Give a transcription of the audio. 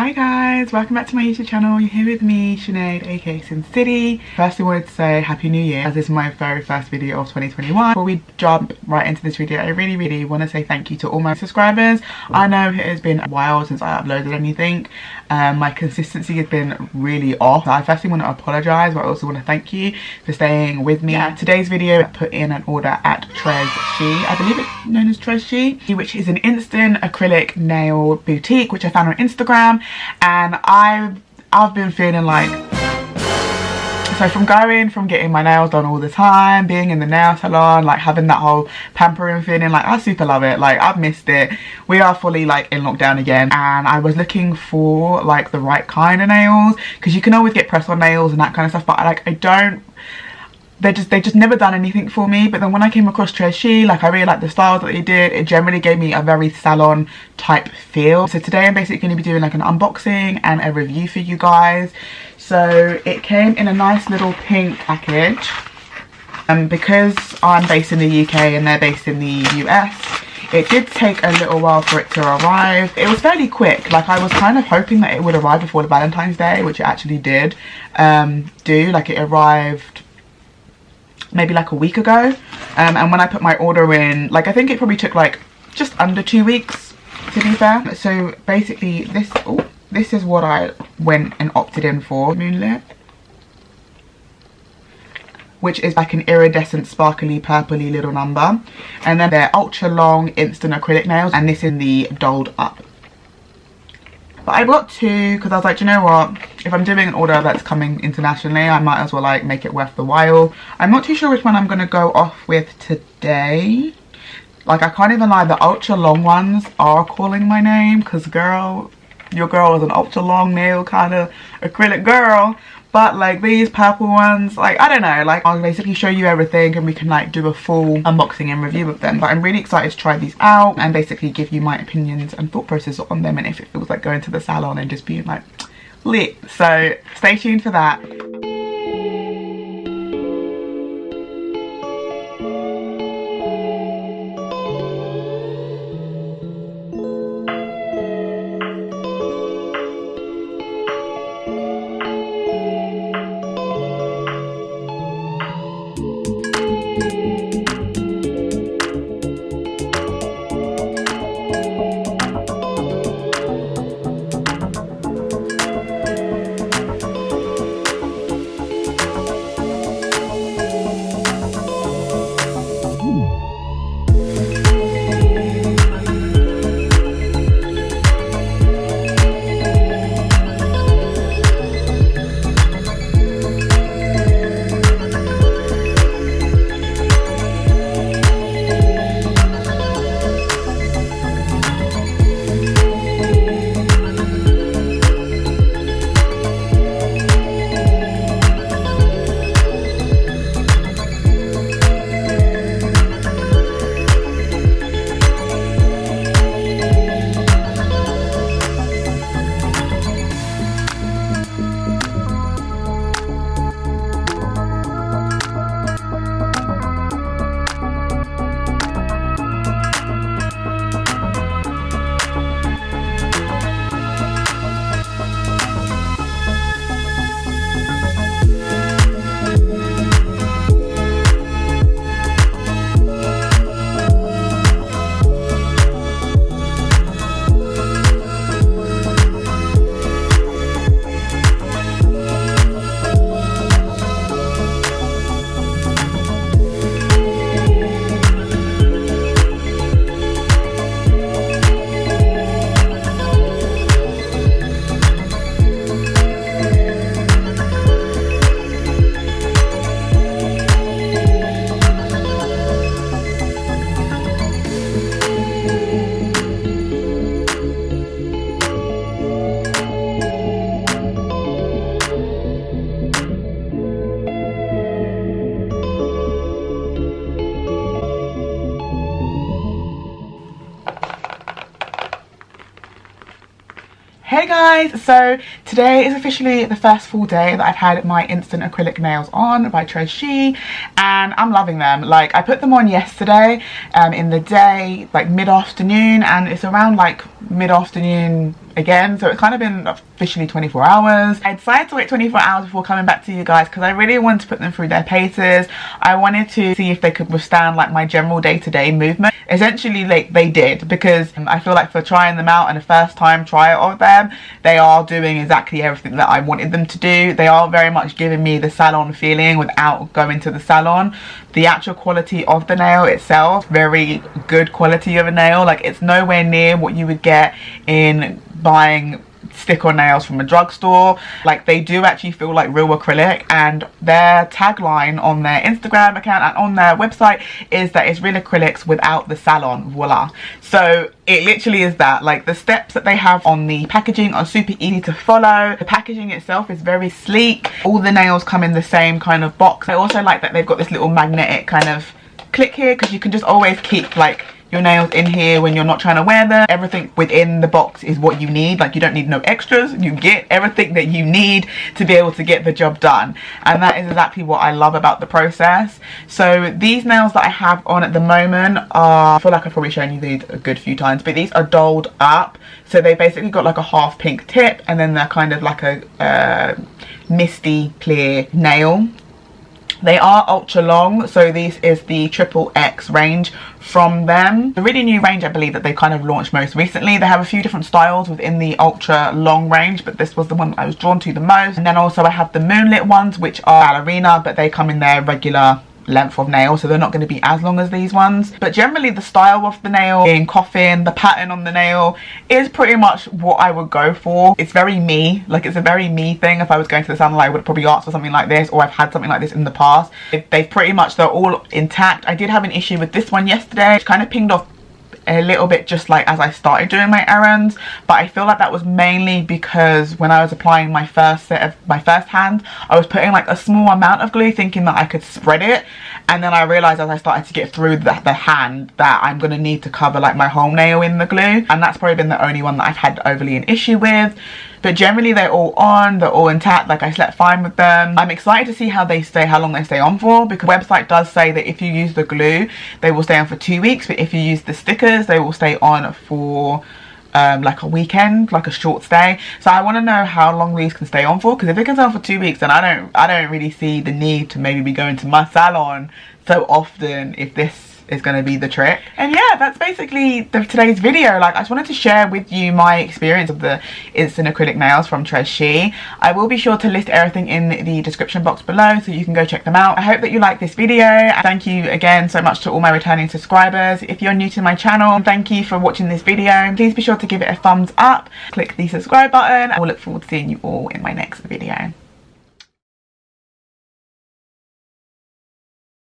Hi guys, welcome back to my YouTube channel. You're here with me, Sinead, aka Siin Ciity. Firstly, I wanted to say Happy New Year, as this is my very first video of 2021. Before we jump right into this video, I really want to say thank you to all my subscribers. I know it has been a while since I uploaded anything. My consistency has been really off. I firstly want to apologise, but I also want to thank you for staying with me. Today's video, I put in an order at Xxxl. I believe it's known as Xxxl, which is an instant acrylic nail boutique, which I found on Instagram. And I've been feeling like, so from getting my nails done all the time, being in the nail salon, like having that whole pampering feeling, like I super love it. Like I've missed it. We are fully like in lockdown again, and I was looking for like the right kind of nails, because you can always get press on nails and that kind of stuff, but they just never done anything for me. But then when I came across Xxxl, like I really liked the styles that they did. It generally gave me a very salon type feel. So today I'm basically going to be doing like an unboxing and a review for you guys. So it came in a nice little pink package. Because I'm based in the UK and they're based in the US, it did take a little while for it to arrive. It was fairly quick. Like I was kind of hoping that it would arrive before the Valentine's Day, which it actually did Like it arrived maybe like a week ago, and when I put my order in, like I think it probably took like just under 2 weeks, to be fair. So basically this is what I went and opted in for. Moonlit, which is like an iridescent sparkly purpley little number, and then they're ultra long instant acrylic nails, and this is the dolled up. But I got two because I was like, do you know what, if I'm doing an order that's coming internationally, I might as well like make it worth the while. I'm not too sure which one I'm going to go off with today. Like I can't even lie, the ultra long ones are calling my name, because girl, your girl is an ultra long nail kind of acrylic girl. But like these purple ones, like I don't know, like I'll basically show you everything and we can like do a full unboxing and review of them. But I'm really excited to try these out and basically give you my opinions and thought process on them, and if it feels like going to the salon and just being like lit. So stay tuned for that. Hey guys, so today is officially the first full day that I've had my instant acrylic nails on by Xxxl, and I'm loving them. Like I put them on yesterday in the day, like mid-afternoon, and it's around like mid-afternoon again, so it's kind of been officially 24 hours. I decided to wait 24 hours before coming back to you guys because I really wanted to put them through their paces. I wanted to see if they could withstand like my general day-to-day movement. Essentially, like, they did, because I feel like for trying them out and a first time trial of them, they are doing exactly everything that I wanted them to do. They are very much giving me the salon feeling without going to the salon. The actual quality of the nail itself, very good quality of a nail. Like, it's nowhere near what you would get in buying stick-on nails from a drugstore. Like, they do actually feel like real acrylic, and their tagline on their Instagram account and on their website is that it's real acrylics without the salon. Voila. So it literally is that. Like, the steps that they have on the packaging are super easy to follow. The packaging itself is very sleek. All the nails come in the same kind of box. I also like that they've got this little magnetic kind of click here, because you can just always keep like your nails in here when you're not trying to wear them. Everything within the box is what you need. Like, you don't need no extras. You get everything that you need to be able to get the job done, and that is exactly what I love about the process. So these nails that I have on at the moment are, I feel like I've probably shown you these a good few times, but these are dolled up. So they basically got like a half pink tip, and then they're kind of like a misty clear nail. They are ultra long, so this is the Xxx range from them. The really new range, I believe, that they kind of launched most recently. They have a few different styles within the ultra long range, but this was the one that I was drawn to the most. And then also I have the moonlit ones, which are ballerina, but they come in their regular length of nail, so they're not going to be as long as these ones. But generally the style of the nail in Coffin, the pattern on the nail is pretty much what I would go for. It's very me. Like, it's a very me thing. If I was going to the salon, I would probably ask for something like this, or I've had something like this in the past. They've pretty much, they're all intact. I did have an issue with this one yesterday, which kind of pinged off a little bit just like as I started doing my errands, but I feel like that was mainly because when I was applying my first hand, I was putting like a small amount of glue thinking that I could spread it, and then I realized as I started to get through the hand that I'm gonna need to cover like my whole nail in the glue, and that's probably been the only one that I've had overly an issue with. But generally they're all on, they're all intact. Like, I slept fine with them. I'm excited to see how long they stay on for, because the website does say that if you use the glue, they will stay on for 2 weeks, but if you use the stickers, they will stay on for like a weekend, like a short stay. So I want to know how long these can stay on for, because if it can stay on for 2 weeks, then I don't really see the need to maybe be going to my salon so often if this is going to be the trick. And yeah, that's basically today's video. Like, I just wanted to share with you my experience of the instant acrylic nails from Xxxl. I will be sure to list everything in the description box below, so you can go check them out. I hope that you like this video. Thank you again so much to all my returning subscribers. If you're new to my channel, thank you for watching this video. Please be sure to give it a thumbs up, click the subscribe button. I will look forward to seeing you all in my next video.